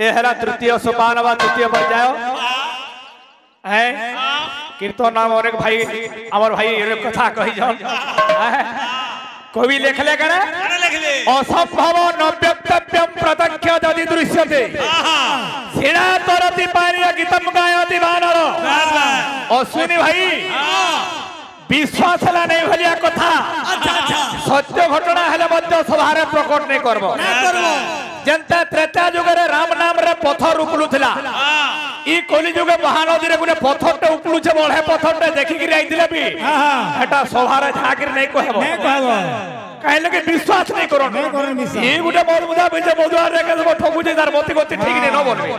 ये है तृतीय सोपान व तृतीय पर्याय है कीर्तन नाम अनेक भाई अमर भाई कथा कही कवि लेखले कण असंभव न व्यक्तव्यम प्रत्यक्ष यदि दृश्यते सीणा तरति पानीय गीतम गायति वानर अश्विनी भाई विश्वास है नहीं भलिया कथा सत्य घटना हेले मध्य सभारे प्रकट नहीं करबो जनता त्रेता जुगरे राम नाम रे पत्थर उपलुथिला ई कली जुगे महानदी रे गुने पत्थरटे उपलुछे बळे पत्थरटे देखि कि आइथिले भी एटा सभारे झाकिर नहीं कहबो कहले कि विश्वास नहीं करो ये गुटे मोर मुदा बेचे बोदुआर रे के ठगु जे तार मति गति ठीक नहीं न बनबे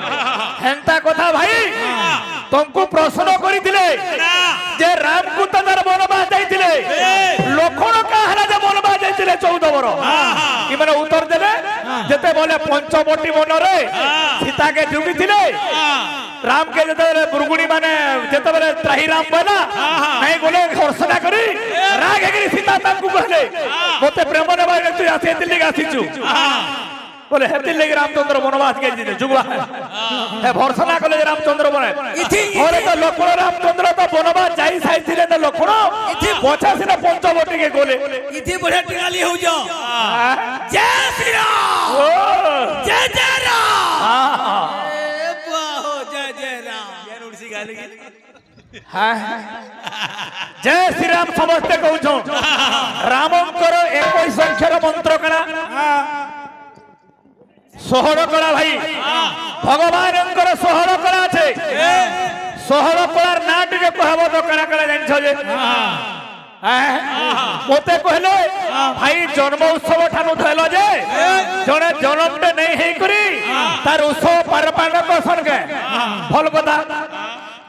हेंता कथा भाई तुमको प्रश्न करिथिले जे राम को तार वनवास जाइथिले लखन का हला जे वनवास जाइथिले 14 बर कि माने उत्तर देले जते बोले पंचवटी वन रे सीता के जुगी थिले राम के जते बुरगुणी माने जते बेले त्राही राम बना नहीं बोले घोषणा करी राग हेगिरी सीता ताकू कहले मोते प्रेम ने बारे तू आसे दिल्ली का आसीचु बोले हेति लेके रामचंद्र वनवास के जिने जुगवा है भरसना कले रामचंद्र बने और तो लखन रामचंद्र तो वनवास जाई साइथिले न लखन पछा सिना पंचवटी के गोले इथि बढ़िया टिकाली हो जाओ जय श्री राम जय जय राम ए बाहो जय जय राम ये उड़सी गाली हां जय श्री राम समस्त कहू रामंकर 21 संख्यार मंत्र कणा 16 कला भाई भगवान 16 कला छे 16 कलार ना टिके कहबो तो कणा कणा जानि छ जे मोते कहले भाई जन्म उत्सव ठानु धैलो जे जने जन्मटे नहीं हे करी तार उत्सव पारपान करसन के भल कथा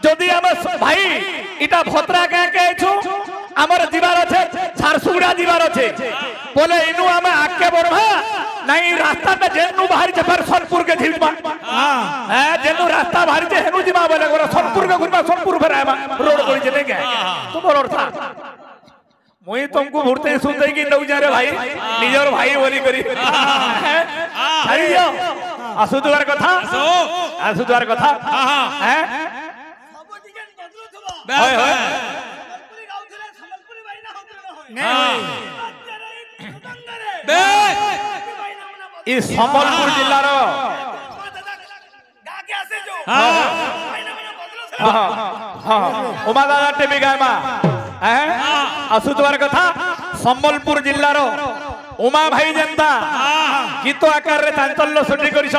जदि हम भाई इटा भत्रा का के छु हमर जीवार छे झारसुगुड़ा जीवार छे बोले इनु हम आके बरभा नहीं रास्ता में जेनु बाहर जे पर सोनपुर के झिलमा हां जेनु रास्ता बाहर जे हेनु जिमा बोले गोरा सोनपुर के गुरमा सोनपुर भरायमा रोड कोई जे नहीं गए तुमर अर्थ मुई तुमको भूरते सुनते कि नौ जा रे भाई निजर भाई बोली करी छाड़ी दियो आसु दुआर कथा हैं सब डिजाइन बदलु थबो होय होय सम्बलपुरी गाउथले सम्बलपुरी भाई ना होतले होय बे ई संबलपुर जिल्ला रो गा के आसे जो हां भाई ना बदलु हां उमा दादा टीवी गायमा हैं आसु दुआर कथा संबलपुर जिल्ला रो उमा भाई जनता गीत आकार रे चांचल्य सृष्टि करिस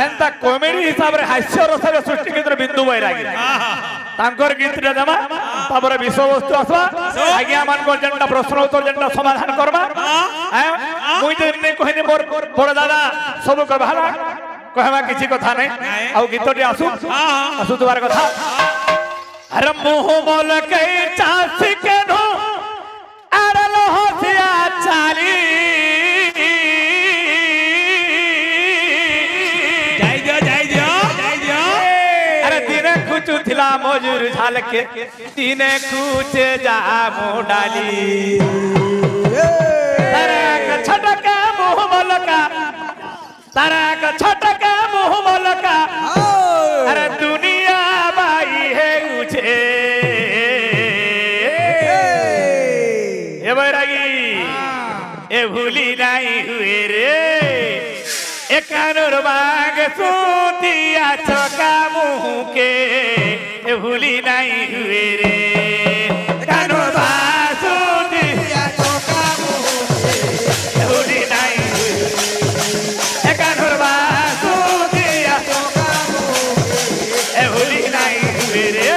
हेंता कॉमेडी हिसाब रे हास्य रस रे सृष्टि केन्द्र बिंदु बैरागी तांकर गीत रे जमा तापर विषय वस्तु आसवा आज्ञा मान को जनता प्रश्न उत्तर जनता समाधान करबा हैं मुई जे ने कहनी मोर बड़ दादा सब करबाला कहबा किछि कथा नै आ गीतटी आसु दुआर कथा अरे मुंह बोल के चासी के नो अरे लोहसिया चाली जाई दियो अरे दिने कुछ थिला मजूर झाल के दिने कुछ जा मोडाली तारा का छटका मुंह बोल का तारा का छटका मुंह बोल का अरे दुनिया बाई है उछे ए बैरागी ए भूली नहीं हुए रे ए कानूर बाग सुतिया चका मुंह के ए भूली नहीं हुए रे कानूर बाग सुतिया चका मुंह के ए भूली नहीं हुए ए कानूर बाग सुतिया चका मुंह के ए भूली नहीं हुए रे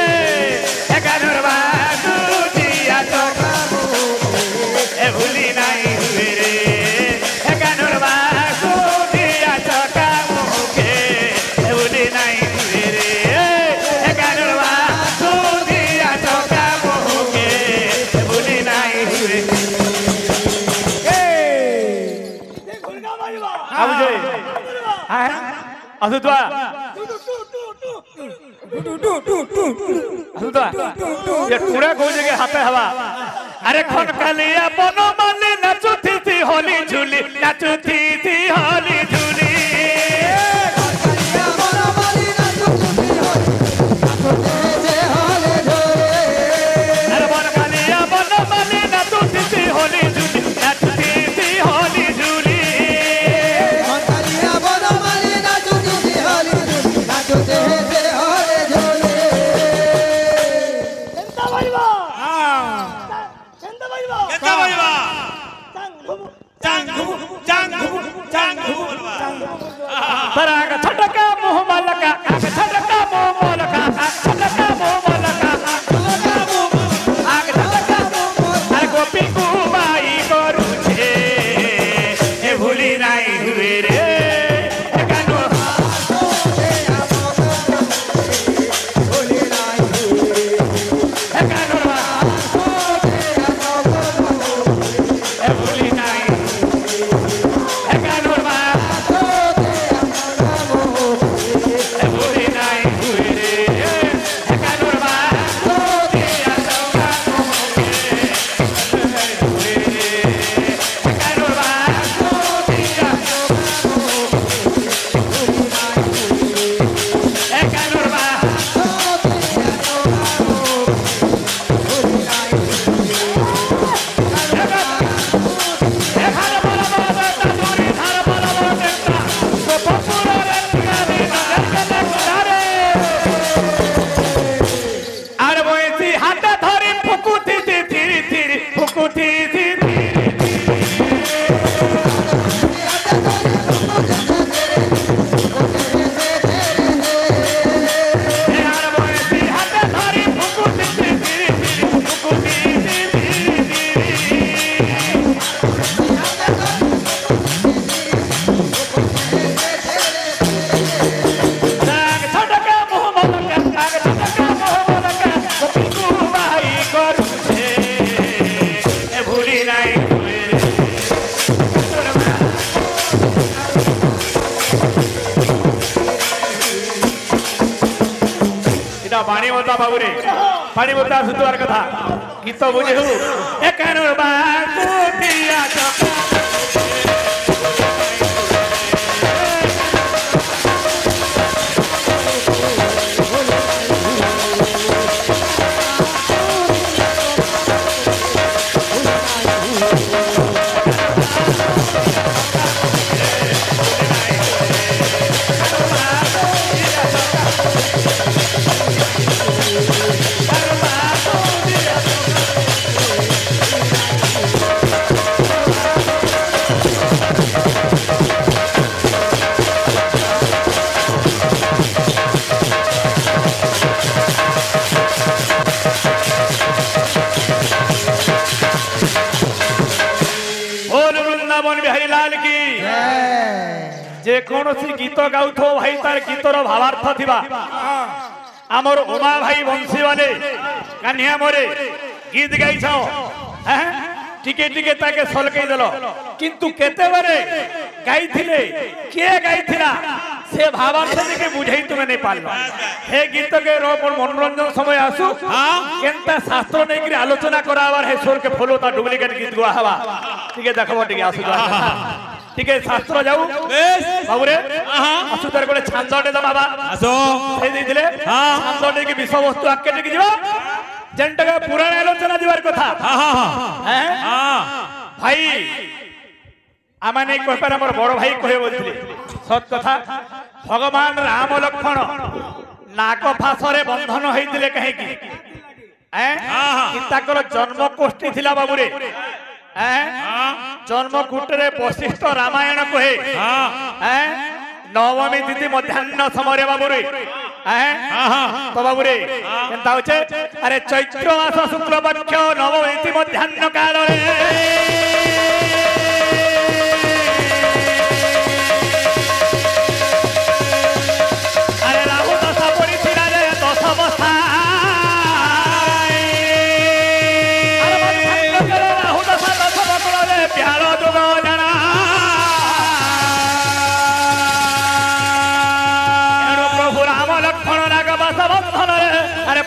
ए कानूर बाग सुतिया चका ए भूली नहीं हुए रे ए कानूर बाग सुतिया चका मुंह के ए भूली नहीं हुए रे ए कानूर बाग सुतिया चका मुंह के ए भूली नहीं हुए ए गुलगा बाजवा अब जे हां असुतवा असुतवा ये टूरा को जगह हाथे हवा अरे खन कालिया बनो माने नाचुथी थी होली झूली नाचुथी थी होली झूली पानी बता बाबू रे पानी बता सुतवार कथा गीत बुझे हु एकानो बाकु दिया जे कौनसी गीत गाउ भाई तार गीतर भावार्थ थिबा आमर उमा भाई बंशी वाले कान्या मोरे गीत गाई छो टिके टिके ताके सलकई देलो किंतु केते बारे गाई थिले के गाई थिला से भावार्थ के बुझाई तुमे नहीं पाल हे गीत के मनोरंजन समय आसु केनता शास्त्र नै कि आलोचना करावार हे स्वर के फॉलो ता डुप्लीकेट गीत गुआ हवा टिके देखबो टिके आसु ठीक है शास्त्र जाऊ बाबू रे आसु तार गोटे छांदटे द बाबा आसो से दिले छांदटे के विषय वस्तु आके टिके जीवा जेंटका पुराण आलोचना दिवार कथा भाई आमा नहीं कह पार हमर बड़ भाई कहे बोलथिले सत कथा भगवान राम लक्ष्मण नाक फासरे बंधन होइतिले कहे की ताकर जन्म कोष्ठी थिला बाबू रे जन्म कुटरे वशिष्ठ रामायण कहे नवमी तिथि मध्याह्न समय बाबू रे तो बाबू रे केनता होचे अरे चैत्र मास शुक्ल पक्ष नवमी तिथि मध्याह्न काल रे अरे राहु दशा पड़ी थिला रे 10 अवस्था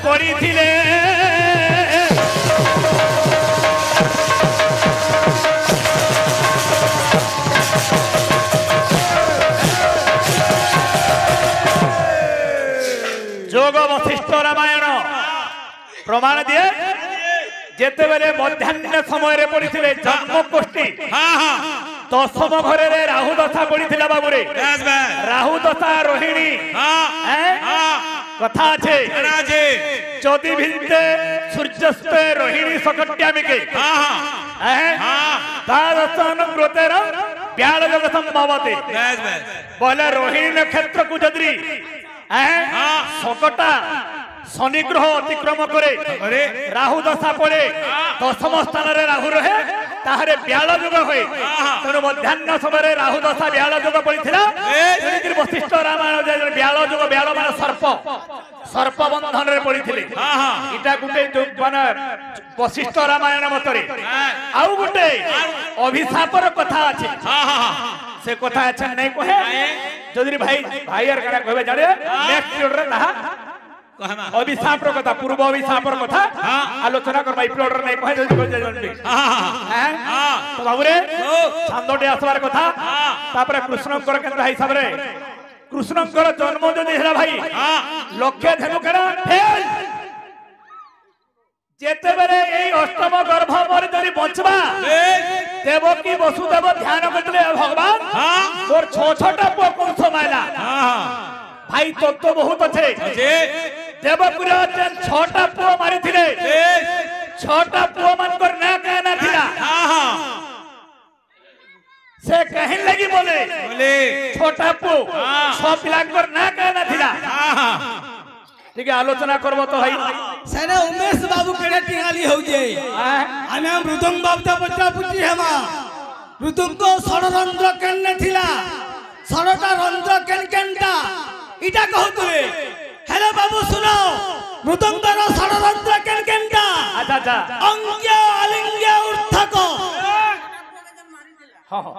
पड़ी थिले जोग वशिष्ठ रामायण प्रमाण दिए जेते बेले मध्याह्न समय रे पड़ी थिले जन्म कोष्ठी दशम घरे रे राहु दशा पड़ी थिला बाबू रे राहु दशा रोहिणी कथा छे चौदी भिन्ते सूर्यस्ते रोहिणी सकट्यामिके तादसन ग्रोतेर ब्याल जग संभवते बोले रोहिणी नक्षत्र को जदरी सकटा शनि ग्रह अतिक्रम करे राहु दशा पड़े दशम स्थान रे राहु रहे ताहरे ब्याल जुग होए तेणु मध्याह्न समय राहु दशा ब्याल जुग पड़ीथिला जेनेकि वशिष्ठ रामायण ब्याल जुग ब्याल माने सर्प बंधन रे पड़ीथिले इटा गुटे माने वशिष्ठ रामायण मतरे आउ गुटे अभिशापर कथा अछि से कथा अच्छा नहीं कहे जदि भाई भाई यार करा कहबे जाने नेक्स्ट पीरियड रे ताहा अभिशाप कथा पूर्व अभिशाप कथा आलोचना कर भाई प्लॉटर नहीं कहे जल्दी तो बाबू रे छंदटे आसबार कथा तापर कृष्णकर केंद्र हिसाब रे कृष्णकर जन्म जदि हेला भाई लक्ष्य धेनुकर फेल जेते बेरे एई अष्टम गर्भ मोर जदि बचबा देवकी वसुदेव ध्यान करले भगवान मोर 6-6टा पुआ कंस माइला भाई तो बहुत अच्छे देवपुर 6टा पुआ मारी थिले 6टा पुआ मन कर ना कहना थिला से कहीं लगी बोले छोटा पु 6 पिला कर ना कहना थिला ठीक है आलोचना करबो तो भाई सेना उमेश बाबू केडा टिंगाली हो जे आमे मृदंग बाबता पचा पुची हेमा मृदंग षडरंध्र केन थिला षडटा रंध्र केन केनटा इटा कहतुले हेलो बाबू सुनो मृदंगर षडरंध्र केन केनटा अच्छा अच्छा अंग्य अलिंग्य उर्थक हां हां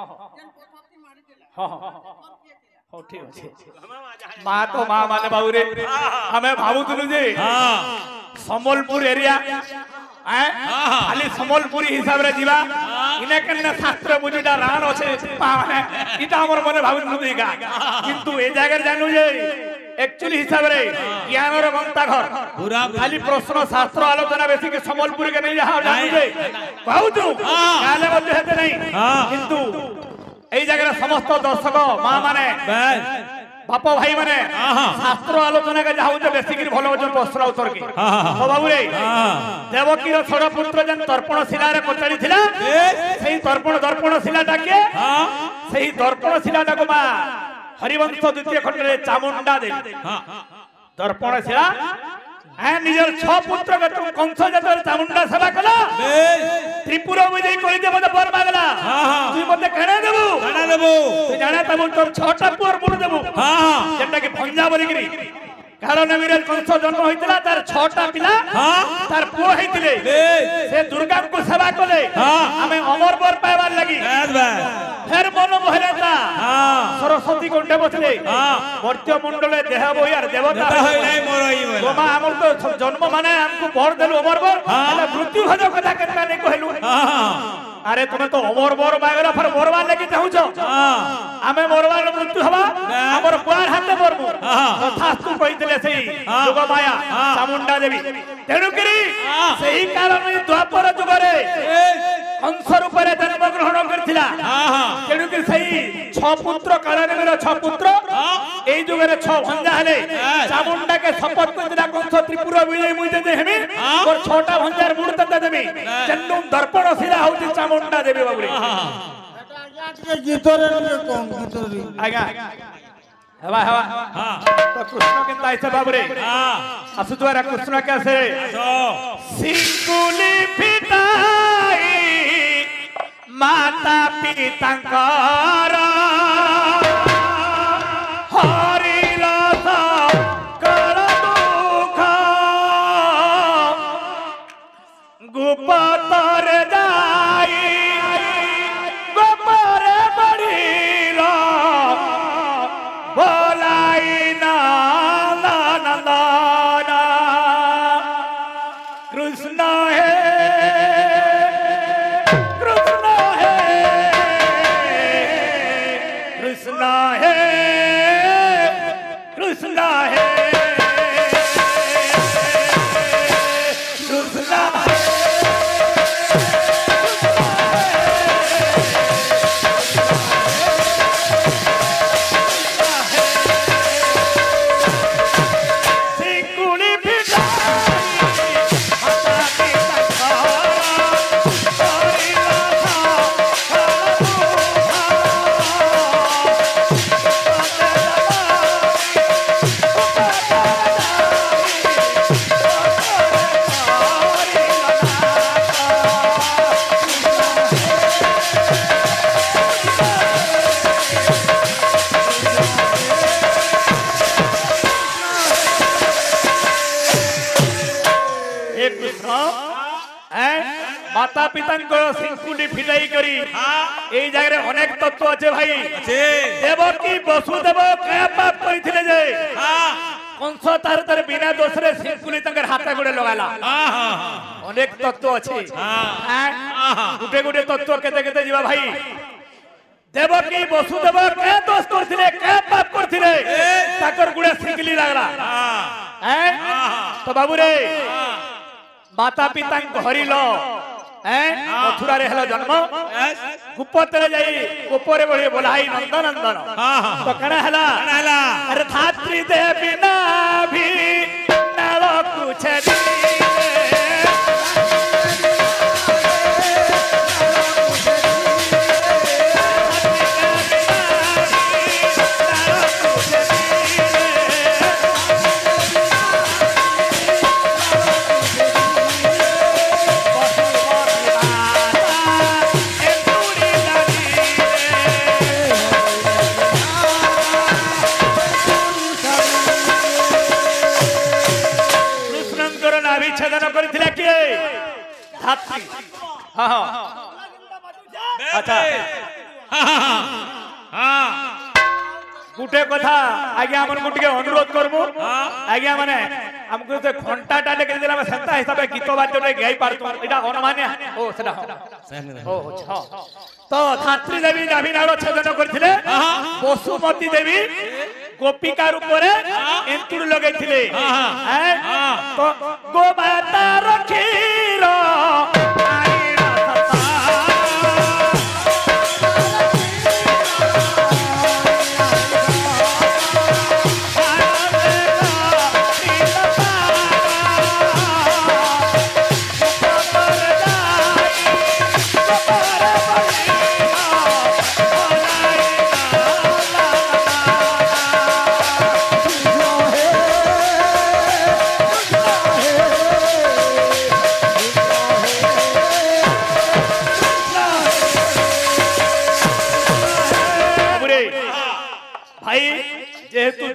हो ठीक अछि मां तो मां माने बाबू रे हमें भाबुतलु जे संबलपुर एरिया खाली संबलपुरी हिसाब रे जीवा इने कन्ने शास्त्र बुझीटा राण अछि माने इटा हमर मने भाबुतलु देगा किंतु ए जागर जानू जे एक्चुअली हिसाब रे ज्ञान रो गंता घर पूरा खाली प्रश्न शास्त्र आलोचना बेसी के संबलपुर के नहीं जा जानू जे बहुत काले मध्य हेते नहीं किंतु এই জায়গায় সমস্ত দর্শক মা মানে বাপ ভাই মানে শাস্ত্র আলোচনা কে যাও যে বেশি করে ভালো ওজন প্রশ্ন উত্তর কি তো বাবু রে দেবকীর ছোট পুত্র যেন তর্পণ শিলারে পচারি ছিলা সেই দর্পণ শিলাটাকে সেই দর্পণ শিলাটাকে মা হরিবংশ দ্বিতীয় খণ্ডে চামুন্ডা দেবী দর্পণ শিলা নিজের ছ পুত্র কংস যেতবে চামুন্ডা সেবা কলা ত্রিপুরা বিজয়ী করে দিয়ে মতো বর মাগলা তুই মতে কেনা দেবু তুই জানা তবু তোর ছটা পুয়ার মুড় দেবু যেটা কি ভঞ্জা বলিকি কারণ বীরের কংস জন্ম হয়েছিল তার ছটা পিলা তার পুয়া হয়েছিল সে দুর্গাকে সেবা কলে আমি অমর বর পাইবার লাগি ফের মন মহিলা সরস্বতী কণ্ঠে বসলে মর্ত্য মন্ডলে দেহ বই আর দেবতা তোমা আমার তো জন্ম মানে আমকু বর দেলু অমর বর মৃত্যু ভজ কথা কেনকা নেই কহিলু আরে তুমি তো অমর বর মাগলা ফর মরবার লাগি চাহুছ আমি মরবার মৃত্যু হবা আমার পুয়ার হাতে মরবু তথাস্তু কইতলে সেই যোগ মায়া চামুন্ডা দেবী তেণু করি সেই কারণে দ্বাপর যুগরে কংস রূপে জন্মগ্রহণ করেছিল তেণু করি সেই ছ পুত্র কারণের ছ পুত্র এই যুগরে ছ ভঞ্জা হলে চামুন্ডাকে শপথ করেছিল কংস ত্রিপুরা বিজয় মুই যদি হেমি তোর ছটা ভঞ্জার মূর্তি দেবী জন্ম দর্পণ শিলা হচ্ছে চামুন্ডা দেবী বাবুরে গীতরে কম গীতরে আজ্ঞা হেবা হেবা তো কৃষ্ণ কেন আইছে বাবুরে আসু দ্বারা কৃষ্ণ কে আছে সিংকুলি পিতাই মাতা পিতাঙ্কর হরিলস কর দুঃখ গুপতরে যাই গোপরে বড়িল বলাই নন্দন কৃষ্ণ হে কৃষ্ণ হে কৃষ্ণ হে কৃষ্ণ হে কৃষ্ণ माता पिता सिंकुली फिटाई करी এই জায়গায় অনেক তত্ত্ব আছে ভাই দেবকী বসুদেব কয়া পাপ কইছিলে যে কংস তার তার বিনা দোষরে সিংকুলি তাঙ্কর হাতে গোড়ে লগালা অনেক তত্ত্ব আছে গুটে গুটে তত্ত্ব কেতে কেতে যাবা ভাই দেবকী বসুদেব কয়া দোষ করছিলে কয়া পাপ করছিলে তাকর গুড়ে সিংকুলি লাগলা তো বাবু রে माता पिता हरिल मथुरा रे हलो जन्म गुप्पतरे जाई गोपरे बढे बोलाई नंदन नंदन तो कणा हला अरे धात्री दे बिना भी नव कुछ अच्छा गुटे कथा आज्ञा हमन को टिके अनुरोध करमु आज्ञा माने हमको से घंटाटा लेके दिला सेंता हिसाब गीत बाजटे गाई पारतु एटा अनुमान्य ओ सेटा ओ छ तो धात्री देवी नाभिनाड़ छेदन करथिले वसुमती देवी गोपिका रूप रे एंतुड़ लगैथिले तो गोमाता रखीरो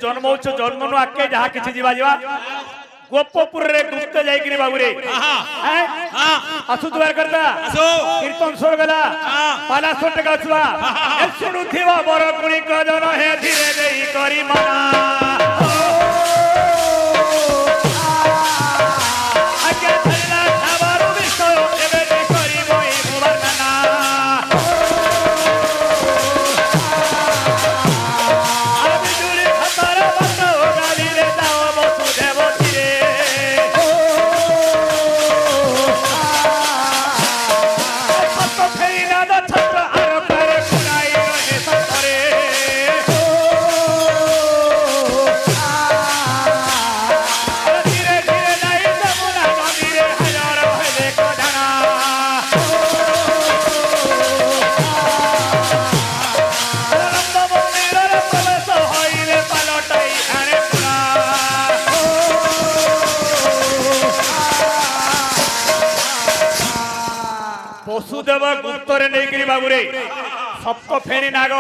जन्म जन्म नु आके जहा किछि जीवा जीवा गोपपुर रे गुप्त जाई कि बाबू रे असु द्वार करता कीर्तन सोर गला पाला सोट गछवा ए सुनु थिवा बर कुणी क जन हे धीरे देई करी मना आके थला खबर विषय एबे दे करी मोई मुबारना वसुदेव गुप्तरे नहीं बाबू रे सप्त फेणी नाग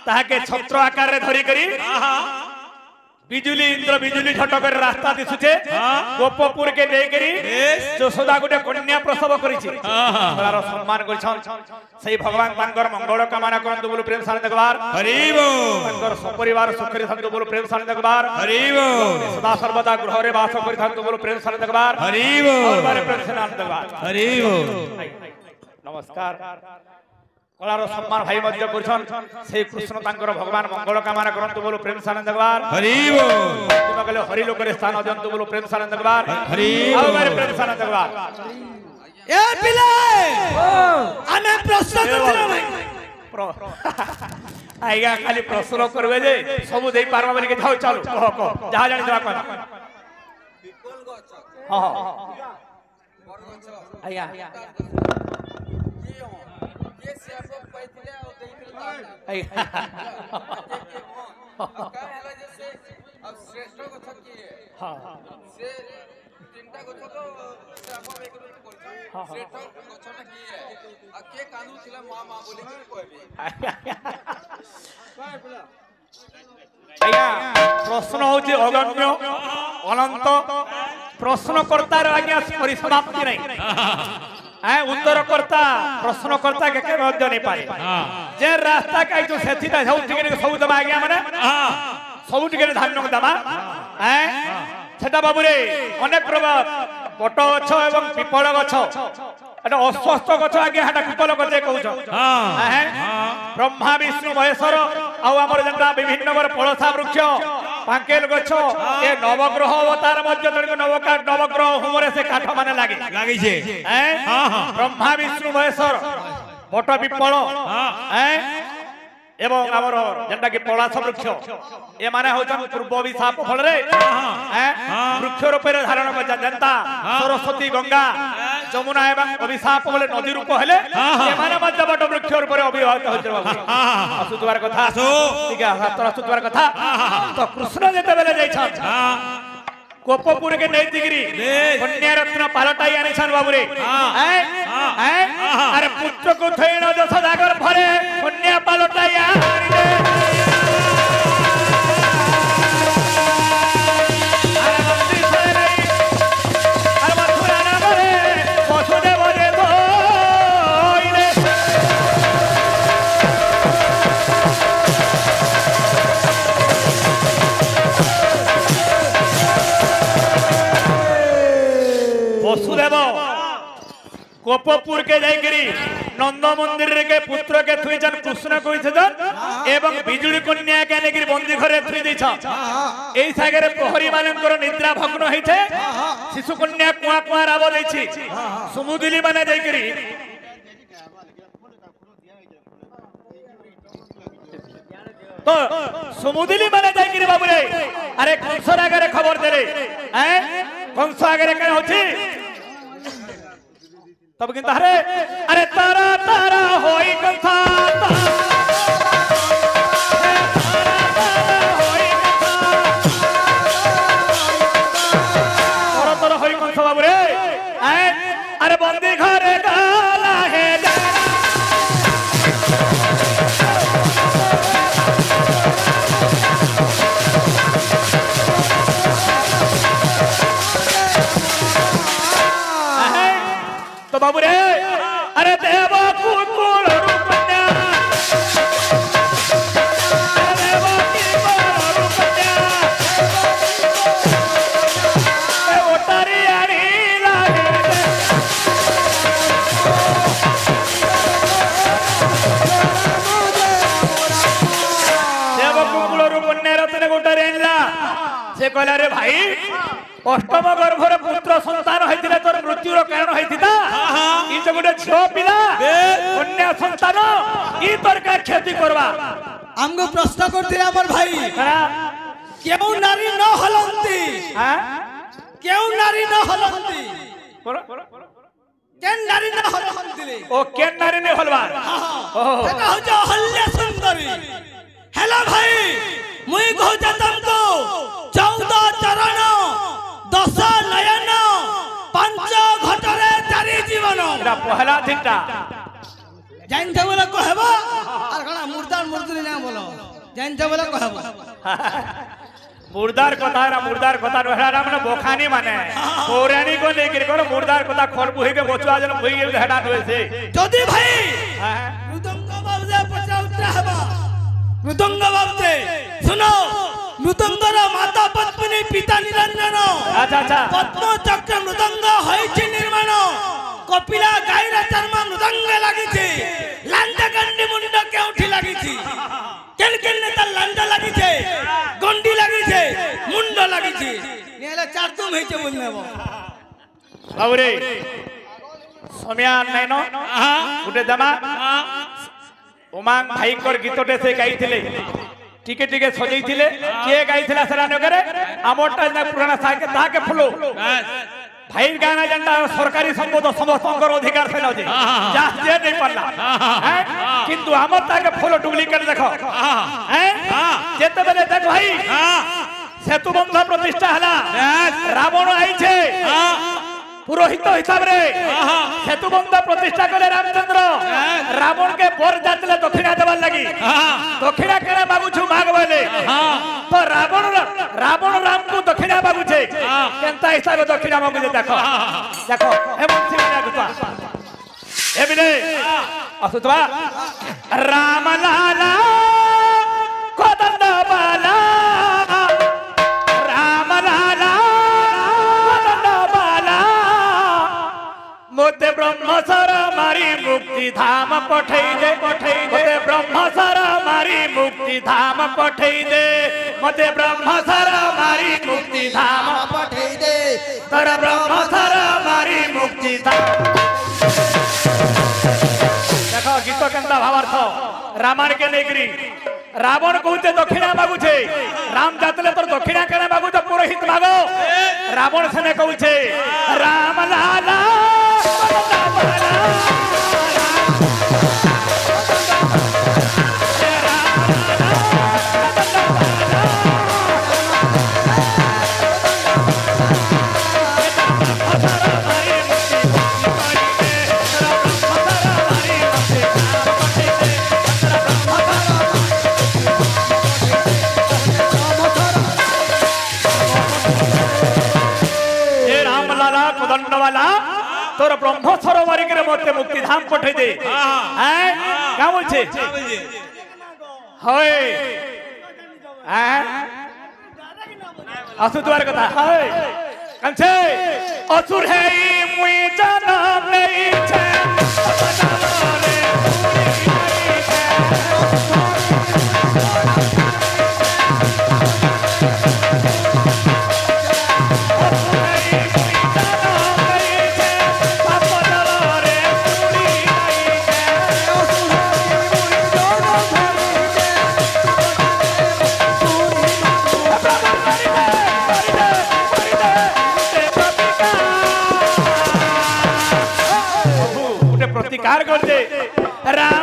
ताके छत्र आकार रे धरी करी बिजुली इंद्र बिजुली झटक रास्ता दिसुचे गोपपुर के दे करी यशोदा गुटे कन्या प्रसव करिछि तार सम्मान करछन सही भगवान तांकर मंगल कामना करंतु बोलो प्रेम साने देखबार हरि बोल तांकर सपरिवार सुखरी थांतु बोलो प्रेम साने देखबार हरि बोल सदा सर्वदा गृह रे वास करि थांतु बोलो प्रेम साने देखबार हरि बोल और बारे प्रेम साने देखबार हरि बोल नमस्कार कलारो सम्मान भाई मध्य करछन से कृष्ण तांकर भगवान मंगल कामना करंतु बोलो प्रेम साने देखबार हरि बोल तुम कहले हरि लोक रे स्थान अजंतु बोलो प्रेम साने देखबार हरि और बारे प्रेम साने देखबार ए पिले आमे प्रश्न करथिलो भाई आइगा खाली प्रश्न करबे जे सब देई पारबा बोली के जाओ चलो कह जहा जानि देबा कह विपुल गछ हां बर गछ आइगा ये से आप पैथिले और देइले आइगा का हला जैसे अब श्रेष्ठ गछ की है हां से तीनटा गछ तो से आप एक श्रेष्ठ गछ ना की है आ के कानू थिला मां मां बोली के कहबे आया प्रश्न होचे अगम्य अनंत प्रश्नकर्ता रे आज्ञा परिसमाप्ति नहीं उत्तरकर्ता प्रश्नकर्ता के मध्य नहीं पारे जे रास्ता काई तो सेथिता सब टिके सब दमा आज्ञा माने सब टिके धान्य दमा सेटा बाबू रे अनेक प्रकार बट गछ एवं पिपल गछ एटा अस्वस्थ गछ आगे हाटा पिपल गछ कहउछ ब्रह्मा विष्णु महेश्वर आ हमर जनता विभिन्न वर पळसा वृक्ष पाकेल गछ ए नवग्रह अवतार मध्य तक नवग्रह हुमरे से काठ माने लागी छे ब्रह्मा विष्णु महेश्वर बट पिपल एवं आमर जेंटा कि पलाश वृक्ष ए माने होचन पूर्व विशाप फल रे वृक्ष रूपे धारण कर जनता सरस्वती गंगा जमुना एवं अभिशाप बोले नदी रूप हेले ए माने मध्य बट वृक्ष रूपे अभिवाहित होइछ बाबू असुतवार कथा ठीक है हस्तर असुतवार कथा तो कृष्ण जेते बेले जाई छ गोपपुर के नई दिगरी कन्या रत्न पालटाई आनी छन बाबू रे अरे पुत्र को थैन दशदागर भरे कन्या पालटाई आनी दे अरे मंत्री से नहीं अरे मथुरा नगरे वसुदेव रे बोइले गोपपुर के जाइकरी नंद मंदिर रे के पुत्र के थुइजन कृष्ण कहिछन एवं बिजुली कन्या के नेगिरी बंदी घरे थुइ दैछ एई सागरे प्रहरी मानकर निद्रा भग्न होइछे शिशु कन्या कुआ कुआ राव दैछि समुदिली माने जाइकरी तो समुदिली माने जाइकरी बाबू रे अरे कंस आगे खबर दे रे हैं कंस आगे के होछि तब किंतु अरे तारा तारा होई कंसा तारा तारा होई कंसा बाबू रे अरे बंदी घरे गाला है तो बाबू रे अरे देवा कुकुल रूपन्या देवा की रूपन्या ए ओटारी आनी लागे देवा कुकुल रूपन्या रतने गोटारी आनिला से कहला रे भाई अष्टम गर्भर पुत्र संतान होइतिले तोर मृत्युर कारण होइतिता ई जो गोटे छो पिला कन्या संतान ई तोर का क्षति करबा हमको प्रश्न करते हमर भाई क्यों नारी न हलंती हां क्यों नारी न हलंती केन नारी न हलंती ओ केन नारी ने हलवा सेटा हो जो हल्ले सुंदरी हेलो भाई मुई कहो जतम को 14 चरण 10 नयन 5 घटरे 4 जीवन एटा पहला थिटा जानते बोले कहबो आर कणा मुर्दार मुर्दुरी ना बोलो जानते बोले कहबो मुर्दार कथा रहरा माने बोखानी माने पौराणी को लेकर कोनो मुर्दार कथा खरबुही के बचवा जन भई गेल हेडा होय से जदी भाई मृदंग बाबजे पचाउत्रा हबा मृदंग बाबजे सुनो मृदंगर माता पद्मिनी पिता निरंजन अच्छा पद्म चक्र मृदंग होइछि निर्माण कपिला गायरा चर्म मृदंग लागिछि लांडा गंडी मुंड केउठी लागिछि केन केन ने त लांडा लागिछि गंडी लागिछि मुंड लागिछि नेले चारतुम हेचे बोलनेबो बाबूरे समियान नैनो गुटे दमा उमांग भाईकर गीतटे से गाइथिले टिके टिके सजई थिले के गाइथिला सरानो करे आमोटा ना पुराना साके ताके फुलो भाई गाना जंडा सरकारी संबोध समस्तकर अधिकार से नजे जा जे नहीं पड़ला किंतु हमर ताके फुलो डुप्लीकेट देखो हैं जेते बेले देख भाई सेतु बंध प्रतिष्ठा हला रावण आई छे पुरोहित हिसाब रे सेतु बंध प्रतिष्ठा करे रामचंद्र रावण के बर जातले दक्षिणा देवार लगी दक्षिणा केना बाबू छु माग बोले तो रावण राम को दक्षिणा बाबू छे केनता हिसाब दक्षिणा मागु जे देखो देखो हे मुंशी माने गुता ए बिने असुतवा राम लाला कोदंड बाला राम लाला मोते ब्रह्मसर मारी मुक्ति धाम पठई दे मोते ब्रह्मसर मारी मुक्ति धाम पठई दे मोते ब्रह्मसर मारी मुक्ति धाम पठई दे तर ब्रह्मसर मारी मुक्ति धाम देखो गीत केनता भावार्थ रामायण के नेगरी रावण कहते दक्षिणा मागु छे राम जातले तोर दक्षिणा केना मागु तो पुरोहित मागो रावण सने कहू छे राम लाला वाला तोर ब्रह्मसर मारी के मते मुक्ति धाम पठे दे हैं का बोलछे होय हैं असु द्वार कथा होय कंचे असुर है मुई जन्म नहीं छे रे प्रतिकार करते राम